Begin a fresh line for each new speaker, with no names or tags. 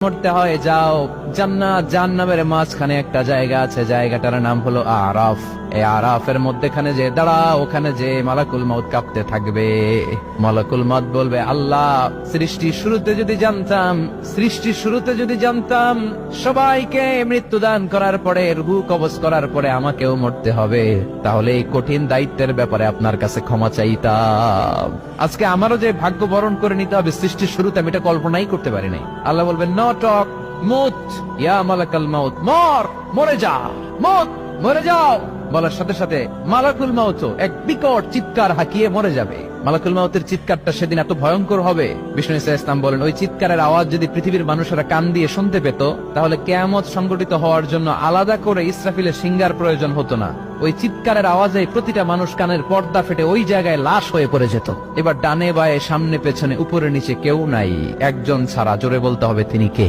মরতে হয় যাও, জান্নাত জাহান্নামের মাঝখানে একটা জায়গা আছে, জায়গাটার নাম হলো আরাফ। এই আরাফের মধ্যখানে যে দাঁড়া, ওখানে যে মালাকুল মউত কাঁপতে থাকবে। মালাকুল মউত বলবে, আল্লাহ সৃষ্টির শুরুতে যদি জানতাম সবাইকে মৃত্যুদান করার পরে, রূহ কবজ করার পরে আমাকেও মরতে হবে, তাহলে এই কঠিন দায়িত্বের ব্যাপারে আপনার কাছে ক্ষমা চাইতাম। আজকে আমারও যে ভাগ্য বরণ করে নিতে হবে সৃষ্টির শুরুতে, আমি এটা কল্পনাই করতে পারি নাই। আল্লাহ বলবেন, নো টক, মুত ইয়া মালাকুল মউত, মরে যা, মরে যাও। বলার সাথে সাথে মালাকুল মউত এক বিকট চিৎকার হাঁকিয়ে মরে যাবে। মালাকুল মউতের চিৎকারটা সেদিন এত ভয়ঙ্কর হবে, বিষ্ণু ঈসা ইসলাম বলেন, ওই চিৎকারের আওয়াজ যদি পৃথিবীর মানুষেরা কান দিয়ে শুনতে পেত, তাহলে কিয়ামত সংগঠিত হওয়ার জন্য আলাদা করে ইসরাফিলের সিংহার প্রয়োজন হতো না। ওই চিৎকারের আওয়াজে প্রতিটা মানুষ কানের পর্দা ফেটে ওই জায়গায় লাশ হয়ে পড়ে যেত। এবার ডানে বায়ে সামনে পেছনে উপরে নিচে কেউ নাই, একজন ছাড়া। জোরে বলতে হবে, তিনি কে?